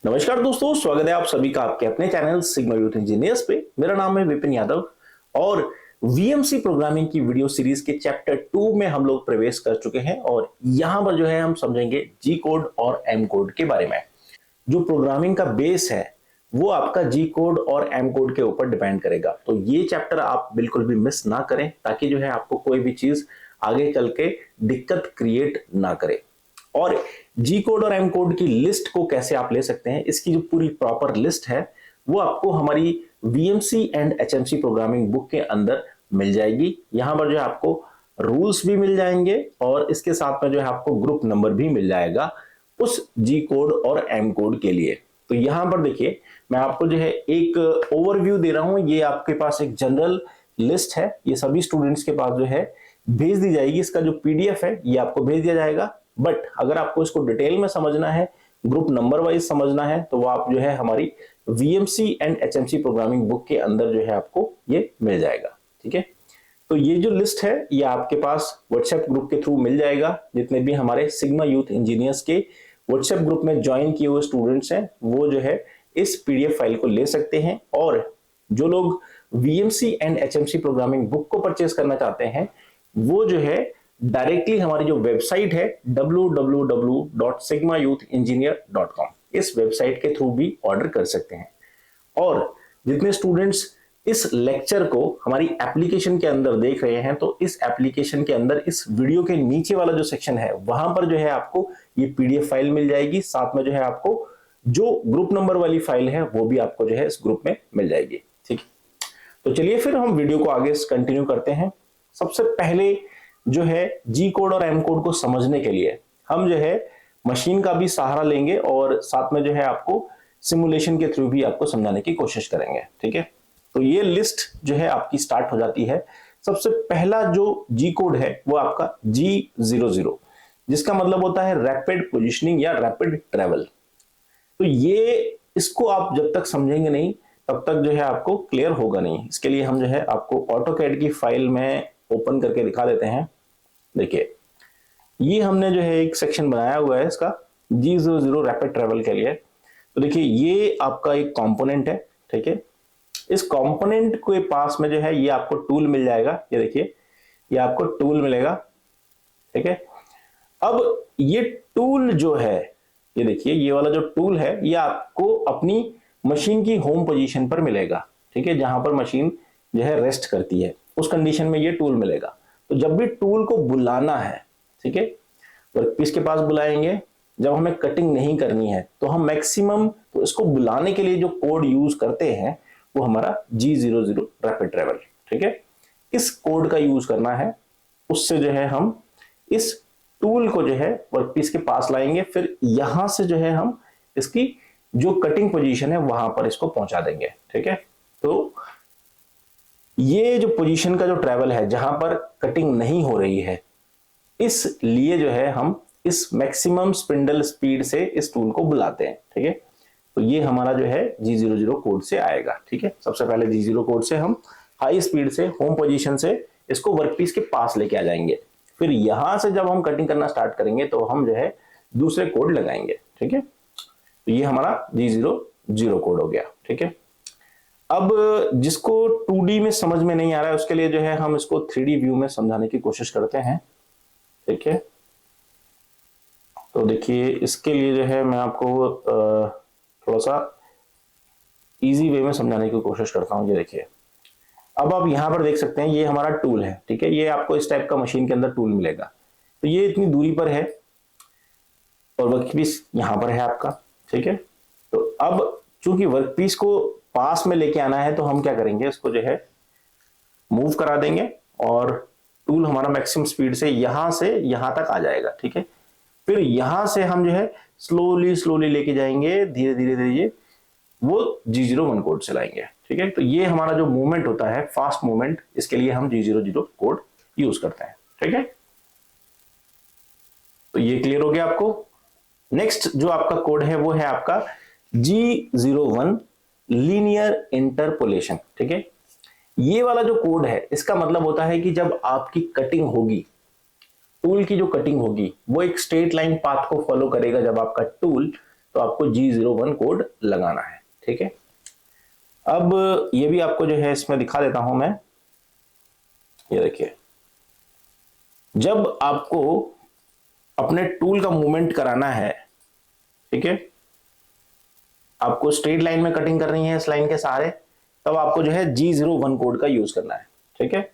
नमस्कार दोस्तों, स्वागत है आप सभी का आपके अपने चैनल सिग्मा यूथ इंजीनियर्स पे। मेरा नाम है विपिन यादव और वीएमसी प्रोग्रामिंग की वीडियो सीरीज के चैप्टर 2 में हम लोग प्रवेश कर चुके हैं और यहां पर जो है हम समझेंगे जी कोड और एम कोड के बारे में। जो प्रोग्रामिंग का बेस है वो आपका जी कोड और एम कोड के ऊपर डिपेंड करेगा, तो ये चैप्टर आप बिल्कुल भी मिस ना करें ताकि जो है आपको कोई भी चीज आगे चल के दिक्कत क्रिएट ना करे। और जी कोड और एम कोड की लिस्ट को कैसे आप ले सकते हैं, इसकी जो पूरी प्रॉपर लिस्ट है वो आपको हमारी VMC and HMC programming book के अंदर मिल जाएगी। यहां पर जो है आपको रूल्स भी मिल जाएंगे और इसके साथ में जो है आपको ग्रुप नंबर भी मिल जाएगा उस जी कोड और एम कोड के लिए। तो यहां पर देखिए, मैं आपको जो है एक ओवरव्यू दे रहा हूं। ये आपके पास एक जनरल लिस्ट है, ये सभी स्टूडेंट्स के पास जो है भेज दी जाएगी। इसका जो पीडीएफ है ये आपको भेज दिया जाएगा, बट अगर आपको इसको डिटेल में समझना है, ग्रुप नंबर वाइज समझना है, तो वो आप जो है हमारी VMC and HMC programming book के अंदर जो है आपको ये मिल जाएगा। ठीक है, तो ये जो लिस्ट है ये आपके पास व्हाट्सएप ग्रुप के थ्रू मिल जाएगा। जितने भी हमारे सिग्मा यूथ इंजीनियर्स के व्हाट्सएप ग्रुप में ज्वाइन किए हुए स्टूडेंट्स हैं वो जो है इस पीडीएफ फाइल को ले सकते हैं। और जो लोग VMC and HMC programming book को परचेस करना चाहते हैं वो जो है डायरेक्टली हमारी जो वेबसाइट है www.sigmayoutengineer.com, इस वेबसाइट के थ्रू भी ऑर्डर कर सकते हैं। और जितने स्टूडेंट्स इस लेक्चर को हमारी एप्लीकेशन के अंदर देख रहे हैं, तो इस एप्लीकेशन के अंदर इस वीडियो के नीचे वाला जो सेक्शन है वहां पर जो है आपको ये पीडीएफ फाइल मिल जाएगी। साथ में जो है आपको जो ग्रुप नंबर वाली फाइल है वो भी आपको जो है इस ग्रुप में मिल जाएगी। ठीक है, तो चलिए फिर हम वीडियो को आगे कंटिन्यू करते हैं। सबसे पहले जो है जी कोड और एम कोड को समझने के लिए हम जो है मशीन का भी सहारा लेंगे और साथ में जो है आपको सिमुलेशन के थ्रू भी आपको समझाने की कोशिश करेंगे। ठीक है, तो ये लिस्ट जो है आपकी स्टार्ट हो जाती है। सबसे पहला जो जी कोड है वो आपका G00, जिसका मतलब होता है रैपिड पोजिशनिंग या रैपिड ट्रेवल। तो ये इसको आप जब तक समझेंगे नहीं तब तक जो है आपको क्लियर होगा नहीं। इसके लिए हम जो है आपको ऑटोकैड की फाइल में ओपन करके दिखा देते हैं। देखिए, ये हमने जो है एक सेक्शन बनाया हुआ है इसका G00 रैपिड ट्रेवल के लिए। तो देखिए, ये आपका एक कंपोनेंट है। ठीक है, इस कंपोनेंट के पास में जो है ये आपको टूल मिल जाएगा। ये देखिए, ये आपको टूल मिलेगा। ठीक है, अब ये टूल जो है, ये देखिए, ये वाला जो टूल है ये आपको अपनी मशीन की होम पोजीशन पर मिलेगा। ठीक है, जहां पर मशीन जो है रेस्ट करती है उस कंडीशन में ये टूल मिलेगा। तो जब भी टूल को बुलाना है, ठीक है, वर्कपीस के पास बुलाएंगे। जब हमें कटिंग नहीं करनी है तो हम मैक्सिमम तो इसको बुलाने के लिए जो कोड यूज करते हैं वो हमारा G00 रैपिड ट्रेवल। ठीक है, इस कोड का यूज करना है। उससे जो है हम इस टूल को जो है वर्कपीस के पास लाएंगे, फिर यहां से जो है हम इसकी जो कटिंग पोजीशन है वहां पर इसको पहुंचा देंगे। ठीक है, तो ये जो पोजीशन का जो ट्रैवल है जहां पर कटिंग नहीं हो रही है, इसलिए जो है हम इस मैक्सिमम स्पिंडल स्पीड से इस टूल को बुलाते हैं। ठीक है, तो ये हमारा जो है G00 कोड से आएगा। ठीक है, सबसे पहले G0 कोड से हम हाई स्पीड से होम पोजीशन से इसको वर्कपीस के पास लेके आ जाएंगे। फिर यहां से जब हम कटिंग करना स्टार्ट करेंगे तो हम जो है दूसरे कोड लगाएंगे। ठीक है, तो ये हमारा G00 कोड हो गया। ठीक है, अब जिसको 2D में समझ में नहीं आ रहा है उसके लिए जो है हम इसको 3D व्यू में समझाने की कोशिश करते हैं। ठीक है, तो देखिए, इसके लिए जो है मैं आपको थोड़ा सा इजी वे में समझाने की कोशिश करता हूं। ये देखिए, अब आप यहां पर देख सकते हैं ये हमारा टूल है। ठीक है, ये आपको इस टाइप का मशीन के अंदर टूल मिलेगा। तो ये इतनी दूरी पर है और वर्कपीस यहां पर है आपका। ठीक है, तो अब चूंकि वर्कपीस को पास में लेके आना है तो हम क्या करेंगे, इसको जो है मूव करा देंगे और टूल हमारा मैक्सिमम स्पीड से यहां तक आ जाएगा। ठीक है, फिर यहां से हम जो है स्लोली लेके जाएंगे, धीरे धीरे वो G01 कोड चलाएंगे। ठीक है, तो ये हमारा जो मूवमेंट होता है फास्ट मूवमेंट, इसके लिए हम G00 कोड यूज करते हैं। ठीक है, तो ये क्लियर हो गया आपको। नेक्स्ट जो आपका कोड है वो है आपका G01 लीनियर इंटरपोलेशन। ठीक है, ये वाला जो कोड है इसका मतलब होता है कि जब आपकी कटिंग होगी, टूल की जो कटिंग होगी वो एक स्ट्रेट लाइन पाथ को फॉलो करेगा। जब आपका टूल तो आपको G01 कोड लगाना है। ठीक है, अब ये भी आपको जो है इसमें दिखा देता हूं मैं। ये देखिए, जब आपको अपने टूल का मूवमेंट कराना है, ठीक है, आपको स्ट्रेट लाइन में कटिंग करनी है इस लाइन के सहारे, तब आपको जो है G01 कोड का यूज करना है। ठीक है,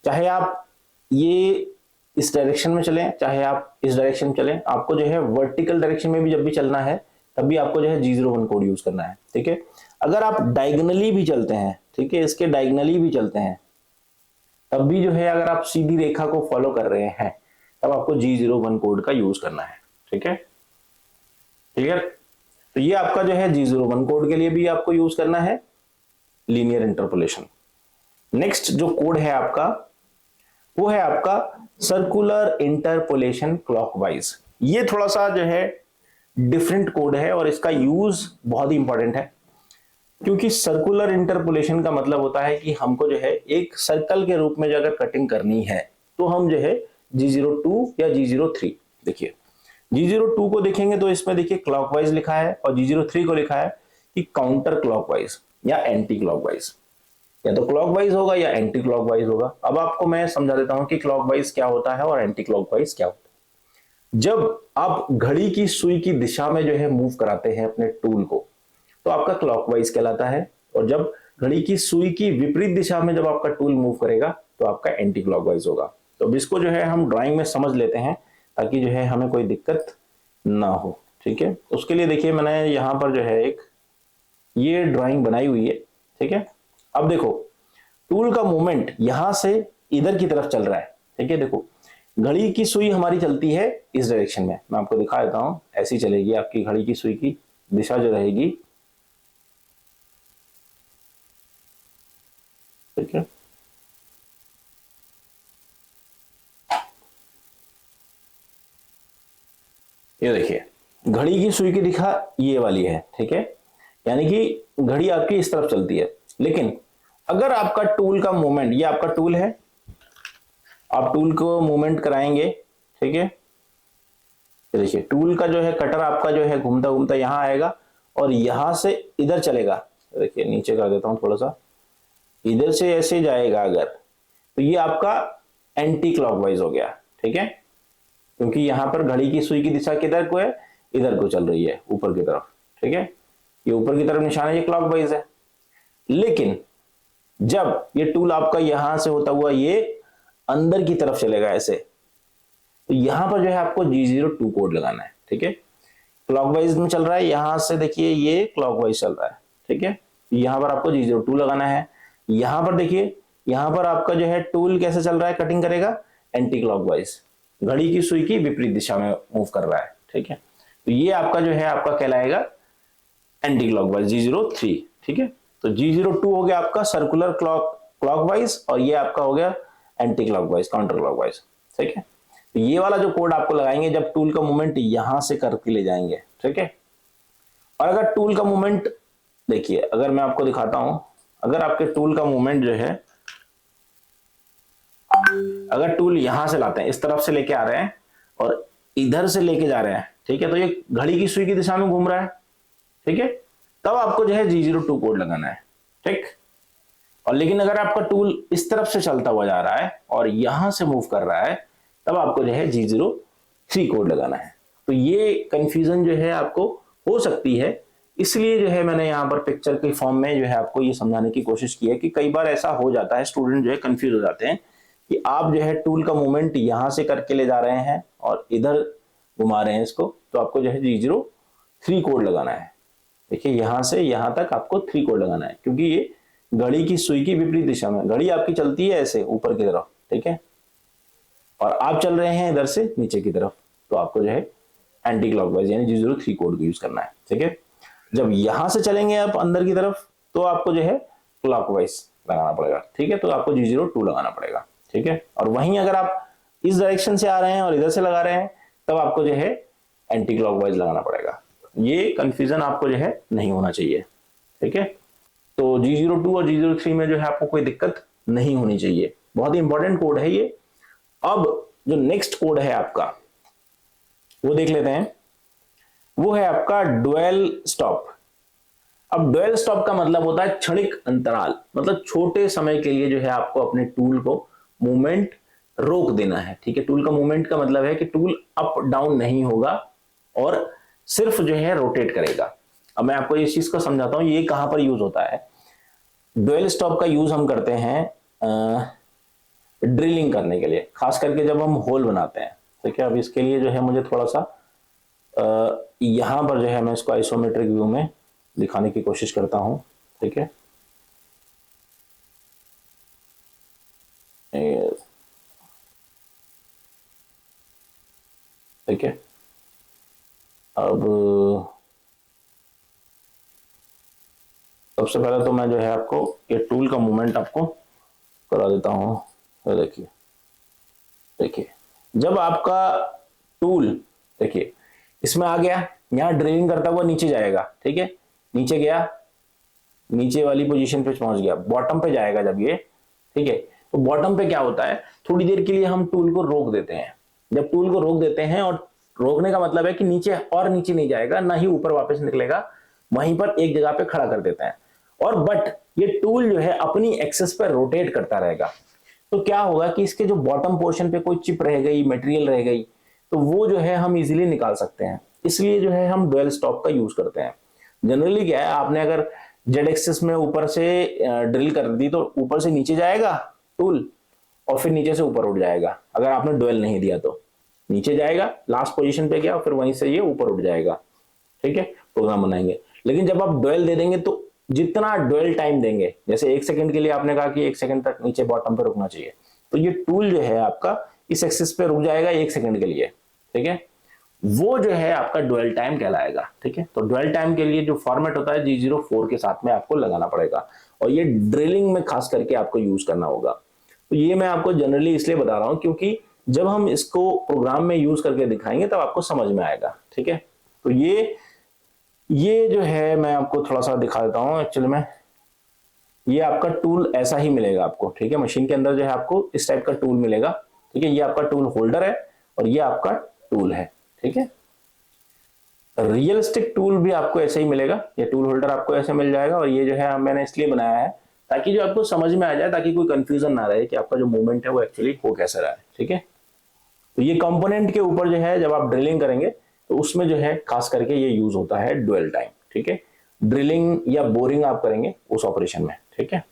चाहे आप ये इस डायरेक्शन में चलें, चाहे आप इस डायरेक्शन में चलें, आपको जो है वर्टिकल डायरेक्शन में भी जब भी चलना है तब भी आपको जो है G01 कोड यूज करना है। ठीक है, अगर आप डायगोनली भी चलते हैं, ठीक है, इसके डायगोनली भी चलते हैं, तब भी जो है अगर आप सीधी रेखा को फॉलो कर रहे हैं तब आपको G01 कोड का यूज करना है। ठीक है, क्लियर? तो ये आपका जो है G01 कोड के लिए भी आपको यूज करना है लीनियर इंटरपोलेशन। नेक्स्ट जो कोड है आपका, वो है आपका सर्कुलर इंटरपोलेशन क्लॉकवाइज। ये थोड़ा सा जो है डिफरेंट कोड है और इसका यूज बहुत ही इंपॉर्टेंट है, क्योंकि सर्कुलर इंटरपोलेशन का मतलब होता है कि हमको जो है एक सर्कल के रूप में जो अगर कटिंग करनी है तो हम जो है G02 या G03, देखिए G02 को देखेंगे तो इसमें देखिए क्लॉकवाइज लिखा है और G03 को लिखा है कि काउंटर क्लॉकवाइज या एंटी क्लॉकवाइज। या तो क्लॉकवाइज होगा या एंटी क्लॉकवाइज होगा। अब आपको मैं समझा देता हूं कि क्लॉकवाइज क्या होता है और एंटी क्लॉकवाइज क्या होता है। जब आप घड़ी की सुई की दिशा में जो है मूव कराते हैं अपने टूल को तो आपका क्लॉकवाइज कहलाता है, और जब घड़ी की सुई की विपरीत दिशा में जब आपका टूल मूव करेगा तो आपका एंटी क्लॉकवाइज होगा। तो इसको जो है हम ड्राइंग में समझ लेते हैं ताकि जो है हमें कोई दिक्कत ना हो। ठीक है, उसके लिए देखिए मैंने यहां पर जो है एक ये ड्राइंग बनाई हुई है। ठीक है, अब देखो टूल का मूवमेंट यहां से इधर की तरफ चल रहा है। ठीक है, देखो घड़ी की सुई हमारी चलती है इस डायरेक्शन में, मैं आपको दिखा देता हूं, ऐसी चलेगी आपकी घड़ी की सुई की दिशा जो रहेगी। ठीक है, ये देखिए घड़ी की सुई की दिशा ये वाली है। ठीक है, यानी कि घड़ी आपकी इस तरफ चलती है, लेकिन अगर आपका टूल का मूवमेंट, ये आपका टूल है, आप टूल को मूवमेंट कराएंगे। ठीक है, देखिए टूल का जो है कटर आपका जो है घूमता घूमता यहां आएगा और यहां से इधर चलेगा। देखिए नीचे कर देता हूं थोड़ा सा, इधर से ऐसे जाएगा अगर, तो ये आपका एंटी क्लॉकवाइज हो गया। ठीक है, क्योंकि यहां पर घड़ी की सुई की दिशा किधर को है, इधर को चल रही है, ऊपर की तरफ। ठीक है, ये ऊपर की तरफ निशान है, ये क्लॉकवाइज है। लेकिन जब ये टूल आपका यहां से होता हुआ ये अंदर की तरफ चलेगा ऐसे, तो यहां पर जो है आपको G02 कोड लगाना है। ठीक है, क्लॉकवाइज में चल रहा है, यहां से देखिए ये क्लॉकवाइज चल रहा है। ठीक है, यहां पर आपको G02 लगाना है। यहां पर देखिए, यहां पर आपका जो है टूल कैसे चल रहा है, कटिंग करेगा एंटी क्लॉकवाइज, घड़ी की सुई की विपरीत दिशा में मूव कर रहा है। ठीक है, तो ये आपका जो है आपका कहलाएगा एंटी क्लॉकवाइज G03। ठीक है, तो G02 हो गया आपका सर्कुलर क्लॉकवाइज और ये आपका हो गया एंटी क्लॉकवाइज, काउंटर क्लॉकवाइज। ठीक है, तो ये वाला जो कोड आपको लगाएंगे जब टूल का मूवमेंट यहां से करके ले जाएंगे। ठीक है, और अगर टूल का मूवमेंट देखिए, अगर मैं आपको दिखाता हूं, अगर आपके टूल का मूवमेंट जो है, अगर टूल यहां से लाते हैं, इस तरफ से लेके आ रहे हैं और इधर से लेके जा रहे हैं, ठीक है, तो ये घड़ी की सुई की दिशा में घूम रहा है। ठीक है, तब आपको जो है G02 कोड लगाना है। ठीक, और लेकिन अगर आपका टूल इस तरफ से चलता हुआ जा रहा है और यहां से मूव कर रहा है, तब आपको जो है G03 कोड लगाना है। तो ये कंफ्यूजन जो है आपको हो सकती है, इसलिए जो है मैंने यहाँ पर पिक्चर के फॉर्म में जो है आपको ये समझाने की कोशिश की है कि कई बार ऐसा हो जाता है, स्टूडेंट जो है कंफ्यूज हो जाते हैं कि आप जो है टूल का मूवमेंट यहां से करके ले जा रहे हैं और इधर घुमा रहे हैं इसको, तो आपको जो है G03 कोड लगाना है। देखिए यहां से यहां तक आपको 3 कोड लगाना है, क्योंकि ये घड़ी की सुई की विपरीत दिशा में, घड़ी आपकी चलती है ऐसे ऊपर की तरफ। ठीक है, और आप चल रहे हैं इधर से नीचे की तरफ, तो आपको जो है एंटी क्लॉकवाइज यानी G03 कोड को यूज करना है। ठीक है, जब यहां से चलेंगे आप अंदर की तरफ तो आपको जो है क्लॉकवाइज लगाना पड़ेगा। ठीक है, तो आपको G02 लगाना पड़ेगा। ठीक है, और वहीं अगर आप इस डायरेक्शन से आ रहे हैं और इधर से लगा रहे हैं तब आपको जो है एंटी क्लॉकवाइज लगाना पड़ेगा। ये कंफ्यूजन आपको जो है नहीं होना चाहिए। ठीक है, तो G02 और G03 में जो है आपको कोई दिक्कत नहीं होनी चाहिए, बहुत ही इंपॉर्टेंट कोड है ये। अब जो नेक्स्ट कोड है आपका वो देख लेते हैं। वो है आपका डुअल स्टॉप। अब डुअल स्टॉप का मतलब होता है क्षणिक अंतराल, मतलब छोटे समय के लिए जो है आपको अपने टूल को मूवमेंट रोक देना है। ठीक है, टूल का मूवमेंट का मतलब है कि टूल अप डाउन नहीं होगा और सिर्फ जो है रोटेट करेगा। अब मैं आपको इस चीज को समझाता हूं, ये कहां पर यूज होता है। डुअल स्टॉप का यूज हम करते हैं ड्रिलिंग करने के लिए, खास करके जब हम होल बनाते हैं। ठीक है, अब इसके लिए जो है मुझे थोड़ा सा यहां पर जो है मैं इसको आइसोमेट्रिक व्यू में दिखाने की कोशिश करता हूं। ठीक है, ठीक है, अब सबसे पहले तो मैं जो है आपको ये टूल का मूवमेंट आपको करा देता हूं। ये देखिए, देखिए जब आपका टूल देखिए इसमें आ गया, यहां ड्रिलिंग करता हुआ नीचे जाएगा। ठीक है, नीचे गया, नीचे वाली पोजीशन पे पहुंच गया, बॉटम पे जाएगा जब ये। ठीक है, तो बॉटम पे क्या होता है, थोड़ी देर के लिए हम टूल को रोक देते हैं। जब टूल को रोक देते हैं, और रोकने का मतलब है कि नीचे और नीचे नहीं जाएगा, ना ही ऊपर वापस निकलेगा, वहीं पर एक जगह पे खड़ा कर देते हैं। और बट ये टूल जो है अपनी एक्सेस पर रोटेट करता रहेगा। तो क्या होगा कि इसके जो बॉटम पोर्शन पे कोई चिप रह गई, मटेरियल रह गई, तो वो जो है हम इजीली निकाल सकते हैं। इसलिए जो है हम डुअल स्टॉप का यूज करते हैं। जनरली क्या है, आपने अगर जेड एक्सिस में ऊपर से ड्रिल कर दी तो ऊपर से नीचे जाएगा टूल, और फिर नीचे से ऊपर उठ जाएगा। अगर आपने डुअल नहीं दिया तो नीचे जाएगा, लास्ट पोजीशन पे गया, फिर वहीं से ये ऊपर उठ जाएगा। ठीक है, प्रोग्राम बनाएंगे। लेकिन जब आप डुअल दे देंगे तो जितना डुअल टाइम देंगे, जैसे 1 सेकंड के लिए आपने कहा कि 1 सेकंड तक नीचे बॉटम पे रुकना चाहिए, तो ये टूल जो है आपका इस एक्सिस पे रुक जाएगा 1 सेकंड के लिए। ठीक है, वो जो है आपका डुअल टाइम कहलाएगा। ठीक है, तो डुअल टाइम के लिए जो फॉर्मेट होता है G04 के साथ में आपको लगाना पड़ेगा, और ये ड्रिलिंग में खास करके आपको यूज करना होगा। तो ये मैं आपको जनरली इसलिए बता रहा हूं क्योंकि जब हम इसको प्रोग्राम में यूज करके दिखाएंगे तब आपको समझ में आएगा। ठीक है, तो ये जो है मैं आपको थोड़ा सा दिखा देता हूं। एक्चुअली में ये आपका टूल ऐसा ही मिलेगा आपको। ठीक है, मशीन के अंदर जो है आपको इस टाइप का टूल मिलेगा। ठीक है, ये आपका टूल होल्डर है और ये आपका टूल है। ठीक है, रियलिस्टिक टूल भी आपको ऐसे ही मिलेगा, ये टूल होल्डर आपको ऐसे मिल जाएगा। और ये जो है मैंने इसलिए बनाया है ताकि जो आपको समझ में आ जाए, ताकि कोई कंफ्यूजन ना रहे कि आपका जो मूवमेंट है वो एक्चुअली हो कैसे रहा है। ठीक है, तो ये कंपोनेंट के ऊपर जो है जब आप ड्रिलिंग करेंगे तो उसमें जो है खास करके ये यूज होता है डुअल टाइम। ठीक है, ड्रिलिंग या बोरिंग आप करेंगे उस ऑपरेशन में। ठीक है,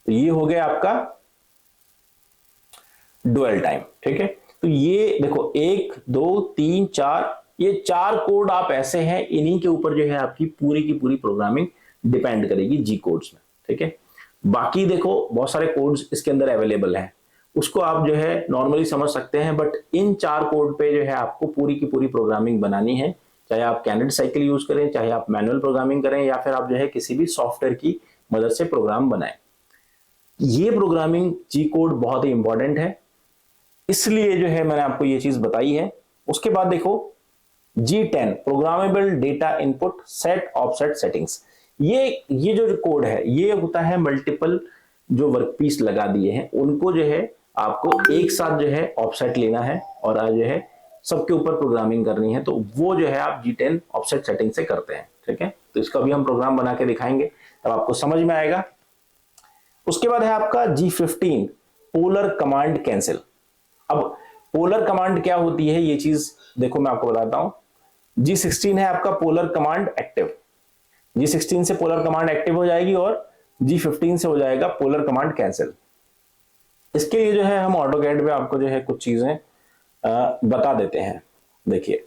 तो ये हो गया आपका डुअल टाइम। ठीक है, तो ये देखो 1 2 3 4, ये 4 कोड आप ऐसे हैं, इन्हीं के ऊपर जो है आपकी पूरी की पूरी प्रोग्रामिंग डिपेंड करेगी जी कोड्स में। ठीक है, बाकी देखो बहुत सारे कोड्स इसके अंदर अवेलेबल हैं, उसको आप जो है नॉर्मली समझ सकते हैं, बट इन 4 कोड पे जो है आपको पूरी की पूरी प्रोग्रामिंग बनानी है। चाहे आप कैंडिडेट साइकिल यूज करें, चाहे आप मैनुअल प्रोग्रामिंग करें, या फिर आप जो है किसी भी सॉफ्टवेयर की मदद से प्रोग्राम बनाएं। ये प्रोग्रामिंग जी कोड बहुत ही इंपॉर्टेंट है, इसलिए जो है मैंने आपको ये चीज बताई है। उसके बाद देखो G10 programmable data input set offset settings, ये जो कोड है ये होता है मल्टीपल जो वर्कपीस लगा दिए हैं उनको जो है आपको एक साथ जो है ऑफसेट लेना है और आज जो है सबके ऊपर प्रोग्रामिंग करनी है, तो वो जो है आप G10 ऑफसेट सेटिंग से करते हैं। ठीक है, तो इसका भी हम प्रोग्राम बना के दिखाएंगे, तब आपको समझ में आएगा। उसके बाद है आपका G15 पोलर कमांड कैंसिल। अब पोलर कमांड क्या होती है ये चीज देखो मैं आपको बताता हूं। G16 है आपका पोलर कमांड एक्टिव, G16 से पोलर कमांड एक्टिव हो जाएगी और G15 से हो जाएगा पोलर कमांड कैंसिल। इसके लिए जो है हम ऑटोकैड पे आपको जो है कुछ चीजें बता देते हैं। देखिए,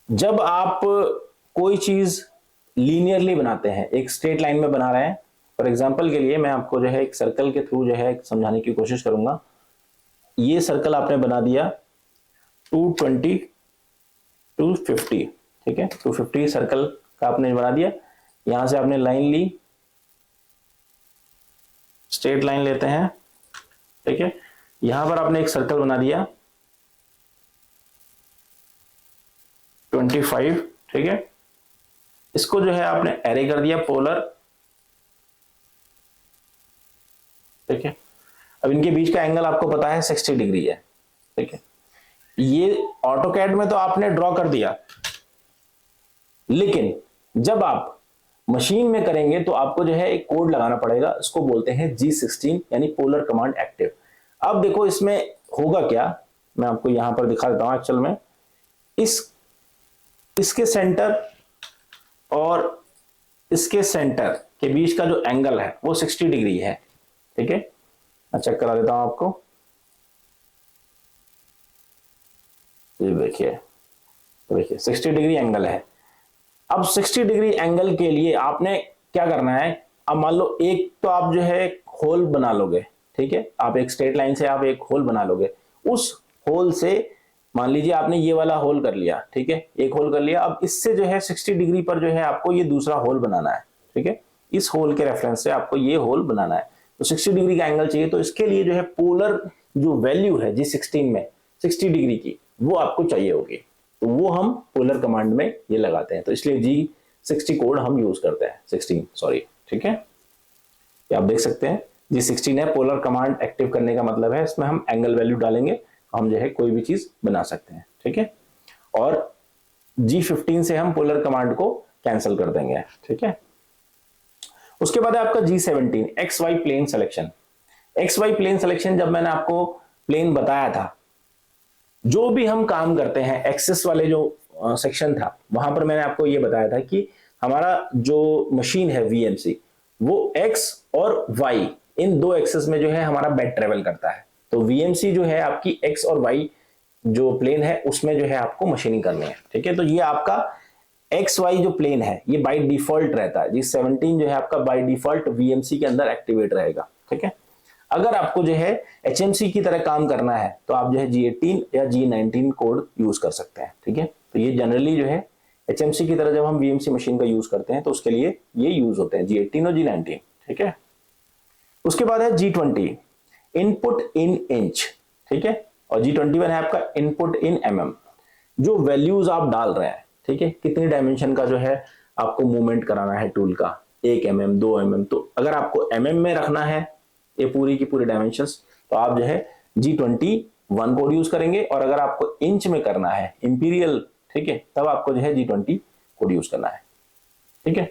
जब आप कोई चीज लीनियरली बनाते हैं, एक स्ट्रेट लाइन में बना रहे हैं, फॉर एग्जांपल के लिए मैं आपको जो है एक सर्कल के थ्रू जो है समझाने की कोशिश करूंगा। ये सर्कल आपने बना दिया 220 250, ठीक है, 250 सर्कल का आपने बना दिया। यहां से आपने लाइन ली, स्ट्रेट लाइन लेते हैं, ठीक है, यहां पर आपने एक सर्कल बना दिया 25, ठीक है, इसको जो है आपने एरे कर दिया पोलर, ठीक है। अब इनके बीच का एंगल आपको पता है 60 डिग्री है, ठीक है। ये ऑटोकैड में तो आपने ड्रॉ कर दिया, लेकिन जब आप मशीन में करेंगे तो आपको जो है एक कोड लगाना पड़ेगा, इसको बोलते हैं G16 यानी पोलर कमांड एक्टिव। अब देखो इसमें होगा क्या, मैं आपको यहां पर दिखा देता हूं। एक्चुअल में इसके सेंटर और इसके सेंटर के बीच का जो एंगल है वो 60 डिग्री है, ठीक है। मैं चेक करा देता हूं आपको, ये देखिए 60 डिग्री एंगल है। अब 60 डिग्री एंगल के लिए आपने क्या करना है, अब मान लो एक तो आप जो है होल बना लोगे, ठीक है, आप एक स्ट्रेट लाइन से आप एक होल बना लोगे, उस होल से मान लीजिए आपने ये वाला होल कर लिया, ठीक है, एक होल कर लिया। अब इससे जो है 60 डिग्री पर जो है आपको ये दूसरा होल बनाना है, ठीक है, इस होल के रेफरेंस से आपको ये होल बनाना है। तो 60 डिग्री का एंगल चाहिए, तो इसके लिए जो है पोलर जो वैल्यू है G16 में 60 डिग्री की, वो आपको चाहिए होगी। तो वो हम पोलर कमांड में ये लगाते हैं, तो इसलिए G60 कोड हम यूज करते हैं, 16 सॉरी, ठीक है। ये आप देख सकते हैं G16 है, पोलर कमांड एक्टिव करने का मतलब है इसमें हम एंगल वैल्यू डालेंगे, हम जो है कोई भी चीज बना सकते हैं, ठीक है। और G15 से हम पोलर कमांड को कैंसिल कर देंगे, ठीक है। उसके बाद है आपका G17 XY plane selection. XY plane selection जब मैंने आपको प्लेन बताया था, जो भी हम काम करते हैं एक्सेस वाले जो सेक्शन था, वहां पर मैंने आपको ये बताया था कि हमारा जो मशीन है VMC, वो X और Y इन दो एक्सेस में जो है हमारा बेड ट्रेवल करता है। तो VMC जो है आपकी X और Y जो प्लेन है उसमें जो है आपको मशीनिंग करनी है, ठीक है। तो ये आपका XY जो प्लेन है ये बाय डिफॉल्ट रहता है, G17 जो है आपका बाय डिफॉल्ट VMC के अंदर एक्टिवेट रहेगा, ठीक है। अगर आपको जो है HMC की तरह काम करना है तो आप जो है G18 या G19 कोड यूज कर सकते हैं, ठीक है। तो ये जनरली जो है HMC की तरह जब हम VMC मशीन का यूज करते हैं तो उसके लिए ये यूज होते हैं G18 और G19, ठीक है। उसके बाद है G20 इनपुट इन इंच, ठीक है, और G21 है आपका इनपुट इन mm। जो वैल्यूज आप डाल रहे हैं, ठीक है, कितनी डायमेंशन का जो है आपको मूवमेंट कराना है टूल का, 1 mm 2 mm, तो अगर आपको mm में रखना है ये पूरी की पूरी डायमेंशंस, तो आप जो है G21 कोड यूज करेंगे, और अगर आपको इंच में करना है इंपीरियल, ठीक है, तब आपको जो है G20 कोड यूज करना है, ठीक है।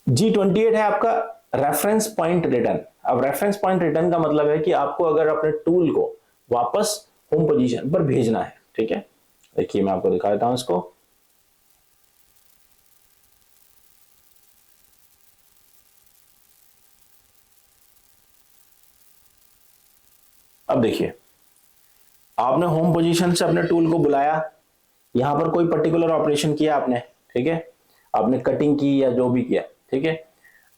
G28 है आपका रेफरेंस पॉइंट रिटर्न। अब रेफरेंस पॉइंट रिटर्न का मतलब है कि आपको अगर अपने टूल को वापस होम पोजीशन पर भेजना है, ठीक है। देखिए मैं आपको दिखा देता हूं इसको, अब देखिए आपने होम पोजीशन से अपने टूल को बुलाया, यहां पर कोई पर्टिकुलर ऑपरेशन किया आपने, ठीक है, आपने कटिंग की या जो भी किया, ठीक है।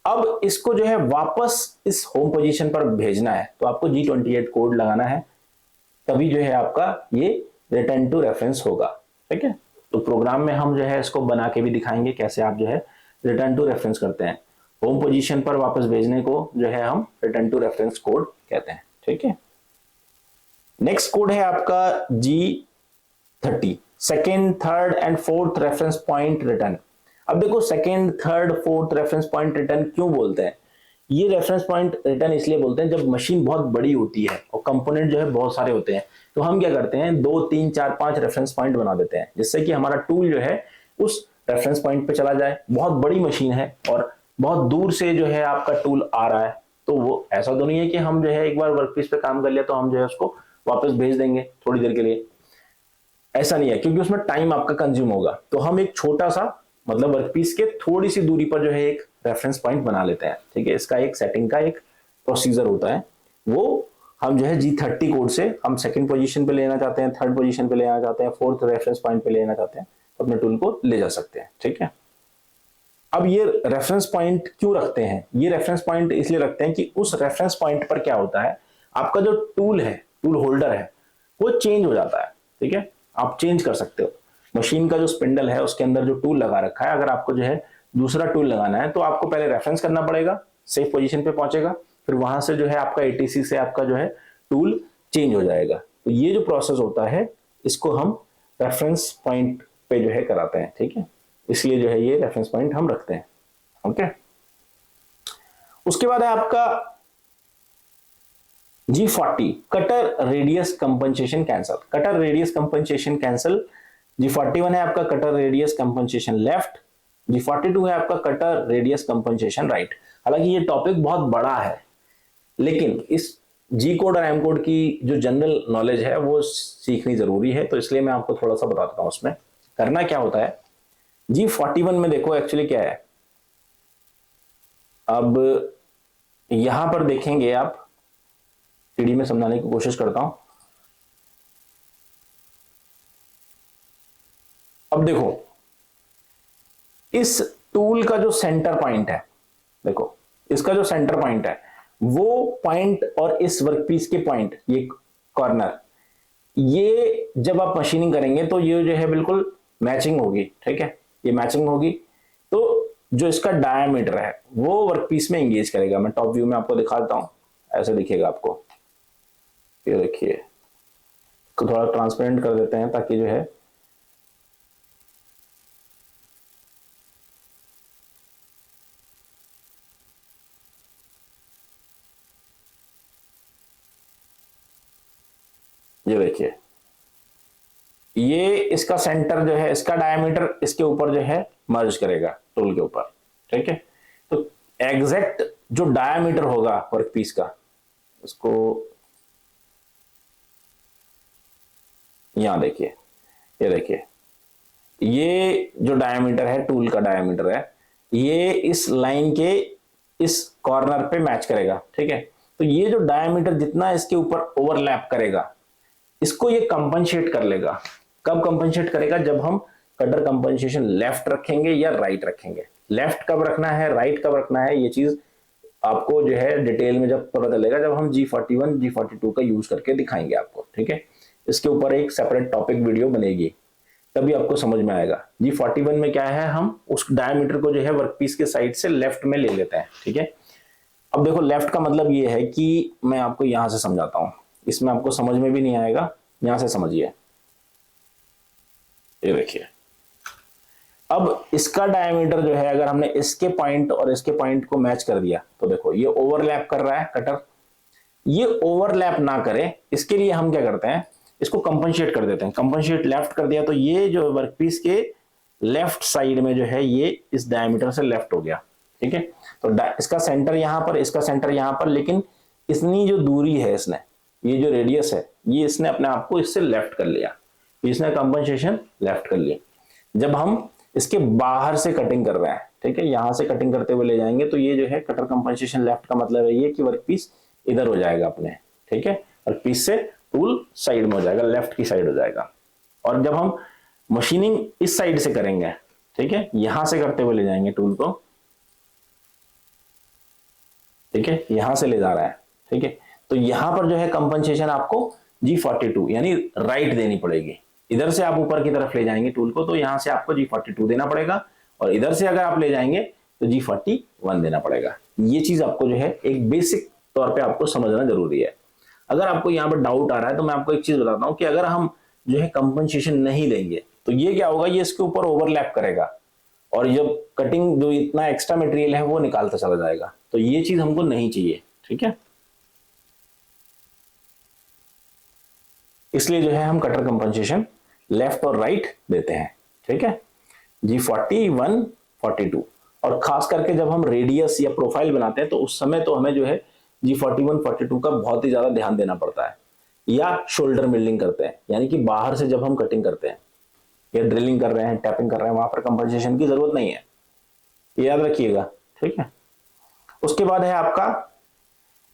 अब इसको जो है वापस इस होम पोजीशन पर भेजना है तो आपको G28 कोड लगाना है, तभी जो है आपका ये रिटर्न टू रेफरेंस होगा, ठीक है। तो प्रोग्राम में हम जो है इसको बना के भी दिखाएंगे कैसे आप जो है रिटर्न टू रेफरेंस करते हैं। होम पोजीशन पर वापस भेजने को जो है हम रिटर्न टू रेफरेंस कोड कहते हैं, ठीक है। नेक्स्ट कोड है आपका G30 second third and fourth reference point return. अब देखो second third fourth reference point return क्यों बोलते हैं, ये रेफरेंस पॉइंट रिटर्न इसलिए बोलते हैं जब मशीन बहुत बड़ी होती है और कंपोनेंट जो है बहुत सारे होते हैं, तो हम क्या करते हैं 2 3 4 5 रेफरेंस पॉइंट बना देते हैं, जिससे कि हमारा टूल जो है उस रेफरेंस पॉइंट पे चला जाए। बहुत बड़ी मशीन है और बहुत दूर से जो है आपका टूल आ रहा है, तो वो ऐसा तो नहीं है कि हम जो है एक बार वर्कपीस पे काम कर लिया तो हम जो है उसको वापस भेज देंगे थोड़ी देर के लिए, ऐसा नहीं है, क्योंकि उसमें टाइम आपका कंज्यूम होगा। तो हम एक छोटा सा मतलब वर्कपीस के थोड़ी सी दूरी पर जो है एक रेफरेंस पॉइंट बना लेते हैं, ठीक है। इसका एक सेटिंग का एक प्रोसीजर होता है, वो हम जो है G30 कोड से हम सेकंड पोजीशन पे लेना चाहते हैं, थर्ड पोजीशन पे लेना चाहते हैं, फोर्थ रेफरेंस पॉइंट पे लेना चाहते हैं, तो अपने टूल को ले जा सकते हैं, ठीक है। अब ये रेफरेंस पॉइंट क्यों रखते हैं, ये रेफरेंस पॉइंट इसलिए रखते हैं कि उस रेफरेंस पॉइंट पर क्या होता है, आपका जो टूल है, टूल होल्डर है, वो चेंज हो जाता है, ठीक है। आप चेंज कर सकते हो, मशीन का जो स्पिंडल है उसके अंदर जो टूल लगा रखा है, अगर आपको जो है दूसरा टूल लगाना है तो आपको पहले रेफरेंस करना पड़ेगा, सेफ पोजीशन पे पहुंचेगा, फिर वहां से जो है आपका ATC से आपका जो है टूल चेंज हो जाएगा। तो ये जो प्रोसेस होता है इसको हम रेफरेंस पॉइंट पे जो है कराते हैं, ठीक है, इसलिए जो है ये रेफरेंस पॉइंट हम रखते हैं, ओके। उसके बाद है आपका G40 cutter radius compensation cancel, cutter radius compensation cancel. G41 है आपका cutter radius compensation left, G42 है आपका कटर रेडियस कंपनसेशन राइट। हालांकि ये टॉपिक बहुत बड़ा है, लेकिन इस जी कोड और एम कोड की जो जनरल नॉलेज है वो सीखनी जरूरी है, तो इसलिए मैं आपको थोड़ा सा बताता हूं। उसमें करना क्या होता है, G41 में देखो एक्चुअली क्या है। अब यहां पर देखेंगे आप, सीडी में समझाने की कोशिश करता हूं। अब देखो इस टूल का जो सेंटर पॉइंट है, देखो इसका जो सेंटर पॉइंट है वो पॉइंट और इस वर्कपीस के पॉइंट, ये कॉर्नर, ये जब आप मशीनिंग करेंगे तो ये जो है बिल्कुल मैचिंग होगी, ठीक है, ये मैचिंग होगी। तो जो इसका डायमीटर है वो वर्कपीस में एंगेज करेगा। मैं टॉप व्यू में आपको दिखा देता हूं, ऐसे दिखेगा आपको। ये देखिए, इसको थोड़ा ट्रांसपेरेंट कर देते हैं ताकि जो है ये देखिए, ये इसका सेंटर जो है, इसका डायमीटर इसके ऊपर जो है मर्ज करेगा टूल के ऊपर, ठीक है। तो एग्जैक्ट जो डायमीटर होगा वर्कपीस का, इसको यहां देखिए, ये देखिए, ये जो डायमीटर है, टूल का डायमीटर है, ये इस लाइन के इस कॉर्नर पे मैच करेगा, ठीक है। तो ये जो डायमीटर जितना इसके ऊपर ओवरलैप करेगा, इसको ये कंपनसेट कर लेगा। कब कंपनसेट करेगा, जब हम कटर कंपनसेशन लेफ्ट रखेंगे या राइट रखेंगे। लेफ्ट कब रखना है, राइट कब रखना है, ये चीज आपको जो है डिटेल में जब पता चलेगा, जब हम G41 G42 का यूज करके दिखाएंगे आपको, ठीक है। इसके ऊपर एक सेपरेट टॉपिक वीडियो बनेगी, तभी आपको समझ में आएगा। G41 में क्या है, हम उस डायमीटर को जो है वर्कपीस के साइड से लेफ्ट में ले लेते हैं, ठीक है। अब देखो लेफ्ट का मतलब ये है कि मैं आपको यहां से समझाता हूं, इसमें आपको समझ में भी नहीं आएगा, यहां से समझिए। ये देखिए, अब इसका डायमीटर जो है, अगर हमने इसके पॉइंट और इसके पॉइंट को मैच कर दिया तो देखो ये ओवरलैप कर रहा है कटर। ये ओवरलैप ना करे इसके लिए हम क्या करते हैं, इसको कंपनसेट कर देते हैं। कंपनसेट लेफ्ट कर दिया तो ये जो वर्कपीस के लेफ्ट साइड में जो है ये इस डायमीटर से लेफ्ट हो गया, ठीक है। तो इसका सेंटर यहां पर, इसका सेंटर यहां पर, लेकिन इतनी जो दूरी है इसने, ये जो रेडियस है, ये इसने अपने आप को इससे लेफ्ट कर लिया, इसने कंपनसेशन लेफ्ट कर लिया। जब हम इसके बाहर से कटिंग कर रहे हैं, ठीक है, यहां से कटिंग करते हुए ले जाएंगे तो ये जो है कटर कंपनसेशन लेफ्ट का मतलब है ये कि वर्कपीस इधर हो जाएगा अपने, ठीक है, वर्कपीस से टूल साइड में हो जाएगा, लेफ्ट की साइड हो जाएगा। और जब हम मशीनिंग इस साइड से करेंगे, ठीक है, यहां से करते हुए ले जाएंगे टूल को, ठीक है, यहां से ले जा रहा है, ठीक है। तो यहां पर जो है कंपनसेशन आपको G42 यानी राइट देनी पड़ेगी। इधर से आप ऊपर की तरफ ले जाएंगे टूल को तो यहां से आपको G42 देना पड़ेगा, और इधर से अगर आप ले जाएंगे तो G41 देना पड़ेगा। ये चीज आपको जो है एक बेसिक तौर पे आपको समझना जरूरी है। अगर आपको यहाँ पर डाउट आ रहा है तो मैं आपको एक चीज बताता हूं कि अगर हम जो है कंपनसेशन नहीं लेंगे तो ये क्या होगा, ये इसके ऊपर ओवरलैप करेगा और जब कटिंग जो इतना एक्स्ट्रा मटेरियल है वो निकालता चला जाएगा। तो ये चीज हमको नहीं चाहिए, ठीक है। इसलिए जो है हम कटर कंपनसेशन लेफ्ट और राइट देते हैं, ठीक है, G41 42। और खास करके जब हम रेडियस या प्रोफाइल बनाते हैं तो उस समय तो हमें जो है G41 42 का बहुत ही ज्यादा ध्यान देना पड़ता है। या शोल्डर मिलिंग करते हैं, यानी कि बाहर से जब हम कटिंग करते हैं या ड्रिलिंग कर रहे हैं, टैपिंग कर रहे हैं, वहां पर कंपनसेशन की जरूरत नहीं है, ये याद रखिएगा, ठीक है। उसके बाद है आपका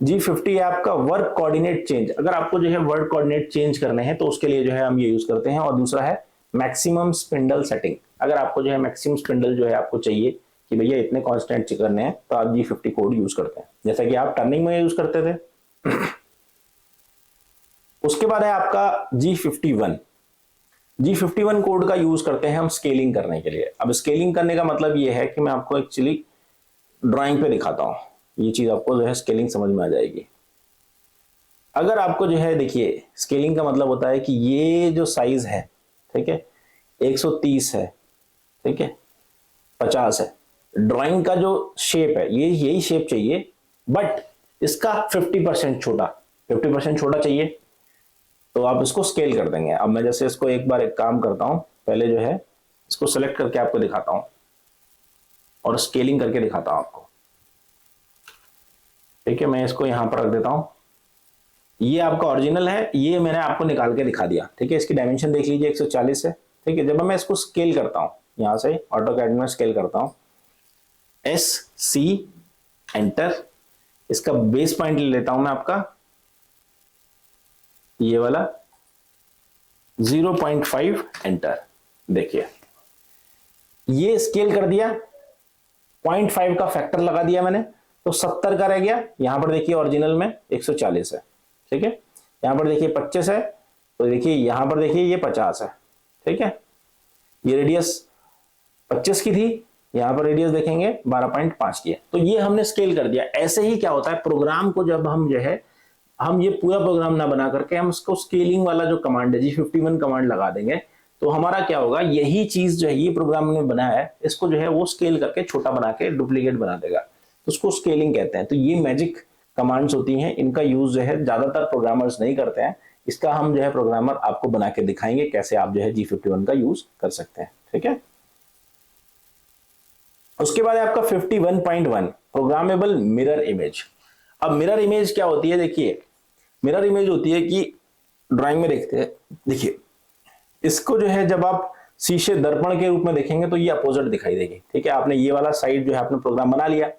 G50 है आपका वर्क कोऑर्डिनेट चेंज। अगर आपको जो है वर्क कोऑर्डिनेट चेंज करने हैं तो उसके लिए जो है हम ये यूज करते हैं। और दूसरा है मैक्सिमम स्पिंडल सेटिंग। अगर आपको जो है मैक्सिमम स्पिंडल जो है आपको चाहिए कि भैया इतने कांस्टेंट करने हैं तो आप G50 कोड यूज करते हैं, जैसा कि आप टर्निंग में यूज करते थे। उसके बाद है आपका G51। G51 कोड का यूज करते हैं हम स्केलिंग करने के लिए। अब स्केलिंग करने का मतलब ये है कि मैं आपको एक्चुअली ड्राइंग पे दिखाता हूं, ये चीज आपको जो है स्केलिंग समझ में आ जाएगी। अगर आपको जो है देखिए, स्केलिंग का मतलब होता है कि ये जो साइज है, ठीक है, 130 है, ठीक है, 50 है। ड्राइंग का जो शेप है ये यही शेप चाहिए, बट इसका 50% छोटा, 50% छोटा चाहिए तो आप इसको स्केल कर देंगे। अब मैं जैसे इसको एक बार एक काम करता हूं, पहले जो है इसको सेलेक्ट करके आपको दिखाता हूं और स्केलिंग करके दिखाता हूं आपको। ठीक है, मैं इसको यहां पर रख देता हूं। ये आपका ओरिजिनल है, ये मैंने आपको निकाल के दिखा दिया। ठीक है, इसकी डायमेंशन देख लीजिए 140 है। ठीक है, जब मैं इसको स्केल करता हूं, यहां से ऑटोकैड में स्केल करता हूं, एस सी एंटर, इसका बेस पॉइंट ले लेता हूं मैं आपका ये वाला 0.5 एंटर। देखिए ये स्केल कर दिया, 0.5 का फैक्टर लगा दिया मैंने, तो 70 का रह गया। यहां पर देखिए ओरिजिनल में 140 है। ठीक है, यहां पर देखिए 25 है, तो देखिए यहां पर देखिए ये 50 है। ठीक है, ये रेडियस 25 की थी, यहां पर रेडियस देखेंगे 12.5 की है। तो ये हमने स्केल कर दिया। ऐसे ही क्या होता है प्रोग्राम को, जब हम जो है हम ये पूरा प्रोग्राम ना बना करके हम इसको स्केलिंग वाला जो कमांड है G51 कमांड लगा देंगे, तो हमारा क्या होगा, यही चीज जो है ये प्रोग्राम ने बनाया है, इसको जो है वो स्केल करके छोटा बना के डुप्लीकेट बना देगा, तो उसको स्केलिंग कहते हैं। तो ये मैजिक कमांड्स होती हैं, इनका यूज जो है ज्यादातर प्रोग्रामर्स नहीं करते हैं। इसका हम जो है प्रोग्रामर आपको बना के दिखाएंगे कैसे आप जो है G51 का यूज कर सकते हैं। ठीक है, उसके बाद है आपका 51.1 प्रोग्रामेबल मिरर इमेज। अब मिरर इमेज क्या होती है, देखिए मिरर इमेज होती है कि ड्राइंग में देखते हैं, देखिए इसको जो है जब आप शीशे दर्पण के रूप में देखेंगे तो ये अपोजिट दिखाई देगी। ठीक है, आपने ये वाला साइड जो है आपने प्रोग्राम बना लिया,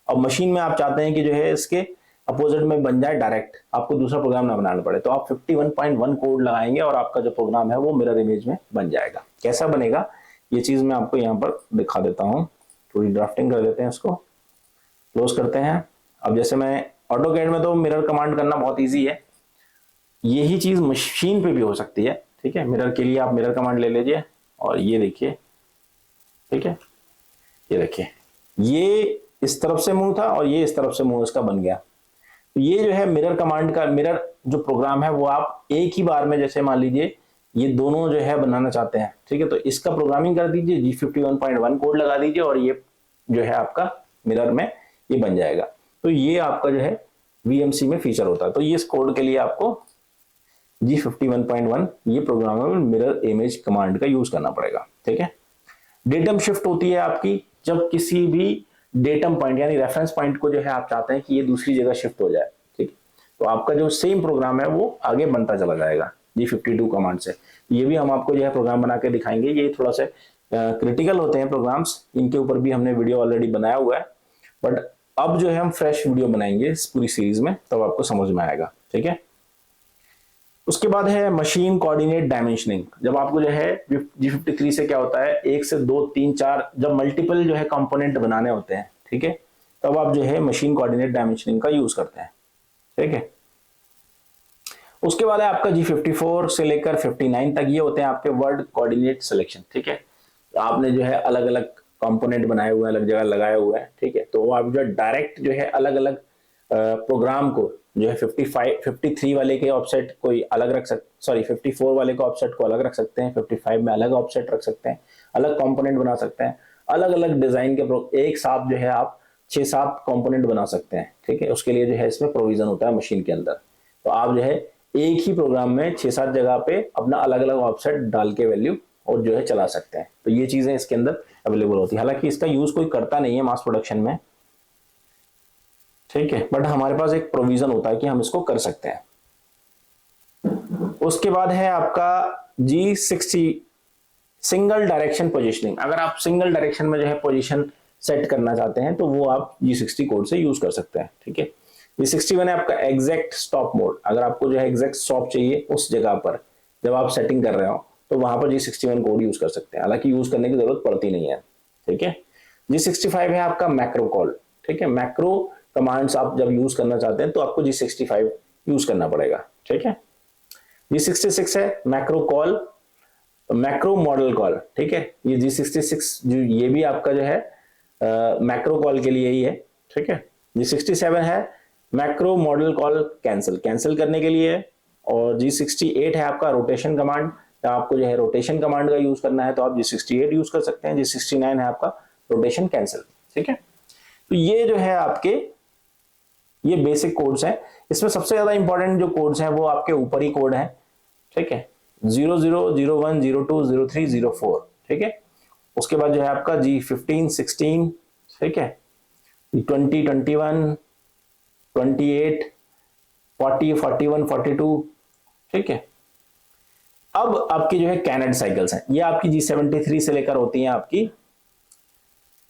अब मशीन में आप चाहते हैं कि जो है इसके अपोजिट में बन जाए डायरेक्ट, आपको दूसरा प्रोग्राम ना बनाना पड़े, तो आप 51.1 कोड लगाएंगे और आपका जो प्रोग्राम है वो मिरर इमेज में बन जाएगा। कैसा बनेगा ये चीज मैं आपको यहाँ पर दिखा देता हूँ। थोड़ी ड्राफ्टिंग कर देते हैं, इसको क्लोज करते हैं। अब जैसे मैं ऑटोकैड में तो मिरर कमांड करना बहुत ईजी है, यही चीज मशीन पे भी हो सकती है। ठीक है, मिरर के लिए आप मिरर कमांड ले लीजिए और ये देखिए, ठीक है ये देखिए ये इस तरफ से मुंह था और ये इस तरफ से मुंह इसका बन गया। तो ये जो है मिरर कमांड का मिरर जो प्रोग्राम है वो आप एक ही बार में, जैसे मान लीजिए ये दोनों जो है बनाना चाहते हैं, ठीक है, तो इसका प्रोग्रामिंग कर दीजिए, G51.1 कोड लगा दीजिए और ये जो है आपका मिरर में ये बन जाएगा। तो ये आपका जो है VMC में फीचर होता है। तो ये इस कोड के लिए आपको G51.1 ये प्रोग्रामेबल मिरर इमेज कमांड का यूज करना पड़ेगा। ठीक है, डेटम शिफ्ट होती है आपकी जब किसी भी डेटम पॉइंट यानी रेफरेंस पॉइंट को जो है आप चाहते हैं कि ये दूसरी जगह शिफ्ट हो जाए। ठीक, तो आपका जो सेम प्रोग्राम है वो आगे बनता चला जाएगा G52 कमांड से। ये भी हम आपको जो है प्रोग्राम बना के दिखाएंगे। ये थोड़ा सा क्रिटिकल होते हैं प्रोग्राम्स, इनके ऊपर भी हमने वीडियो ऑलरेडी बनाया हुआ है, बट अब जो है हम फ्रेश वीडियो बनाएंगे इस पूरी सीरीज में, तब आपको समझ में आएगा। ठीक है, उसके बाद है मशीन कोऑर्डिनेट डायमेंशनिंग। जब आपको जो है G53 से क्या होता है, 1 से 2 3 4 जब मल्टीपल जो है कंपोनेंट बनाने होते हैं, ठीक है, तब आप जो है मशीन कोऑर्डिनेट डायमेंशनिंग का यूज करते हैं। ठीक है, उसके बाद है आपका G54 से लेकर 59 तक, ये होते हैं आपके वर्ड कोऑर्डिनेट सिलेक्शन। ठीक है, आपने जो है अलग अलग कंपोनेंट बनाए हुए हैं, अलग जगह लगाए हुए हैं। ठीक है, तो आप जो डायरेक्ट जो है अलग अलग प्रोग्राम को जो है 53 वाले के ऑफसेट कोई अलग रख सकते, सॉरी 54 वाले के ऑफसेट को अलग रख सकते हैं, 55 में अलग ऑफसेट रख सकते हैं, अलग कंपोनेंट बना सकते हैं, अलग अलग डिजाइन के एक साथ जो है आप 6-7 कंपोनेंट बना सकते हैं। ठीक है, उसके लिए जो है इसमें प्रोविजन होता है मशीन के अंदर। तो आप जो है एक ही प्रोग्राम में 6-7 जगह पे अपना अलग अलग ऑफसेट डाल के वैल्यू और जो है चला सकते हैं। तो ये चीजें इसके अंदर अवेलेबल होती है। हालांकि इसका यूज कोई करता नहीं है मास प्रोडक्शन में, ठीक है, बट हमारे पास एक प्रोविजन होता है कि हम इसको कर सकते हैं। उसके बाद है आपका G60 सिंगल डायरेक्शन पोजीशनिंग। अगर आप सिंगल डायरेक्शन में जो है पोजीशन सेट करना चाहते हैं तो वो आप G60 कोड से यूज कर सकते हैं। ठीक है, G61 है आपका एग्जैक्ट स्टॉप मोड। अगर आपको जो है एग्जैक्ट स्टॉप चाहिए उस जगह पर जब आप सेटिंग कर रहे हो तो वहां पर G61 कोड यूज कर सकते हैं, हालांकि यूज करने की जरूरत पड़ती नहीं है। ठीक है, G65 है आपका मैक्रो कॉल। ठीक है, मैक्रो कमांड्स आप जब यूज करना चाहते हैं तो आपको G65 यूज करना पड़ेगा। ठीक है, G66 है macro call, macro model call. ठीक है, ये G66 जो ये भी आपका जो है मैक्रो कॉल के लिए ही है। ठीक है, G67 है मैक्रो मॉडल कॉल कैंसिल करने के लिए है। और G68 है आपका रोटेशन कमांड, आपको जो है रोटेशन कमांड का यूज करना है तो आप G68 यूज कर सकते हैं। G69 है आपका रोटेशन कैंसिल। ठीक है, तो ये जो है आपके ये बेसिक कोड्स हैं। इसमें सबसे ज्यादा इंपॉर्टेंट जो कोड्स हैं वो आपके ऊपर ही कोड हैं, ठीक है, 00, 01, 02, 03, 04, ठीक है। उसके बाद जो है आपका G15, 16, ठीक है, 20, 21, 28, 40, 41, 42, ठीक है। अब आपकी जो है कैनेड साइकिल्स हैं, ये आपकी G73 से लेकर होती हैं आपकी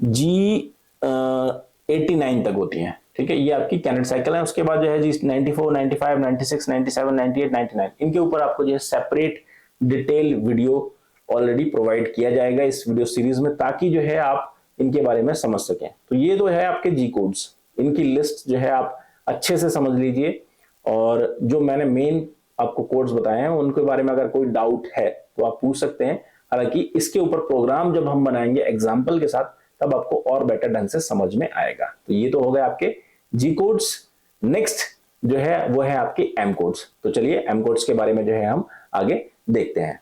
G89 तक होती हैं, ठीक है, ये आपकी कैनेड साइकिल है। उसके बाद जो है G94, 95, 96, 97, 98, 99, इनके ऊपर आपको जो है separate detail video already provide किया जाएगा इस वीडियो सीरीज में, ताकि जो है आप इनके बारे में समझ सकें। तो ये तो है आपके जी कोड्स, इनकी लिस्ट जो है आप अच्छे से समझ लीजिए, और जो मैंने मेन आपको कोड्स बताए हैं उनके बारे में अगर कोई डाउट है तो आप पूछ सकते हैं। हालांकि इसके ऊपर प्रोग्राम जब हम बनाएंगे एग्जाम्पल के साथ तब आपको और बेटर ढंग से समझ में आएगा। तो ये तो हो गए आपके जी कोड्स। नेक्स्ट जो है वो है आपके एम कोड्स। तो चलिए एम कोड्स के बारे में जो है हम आगे देखते हैं।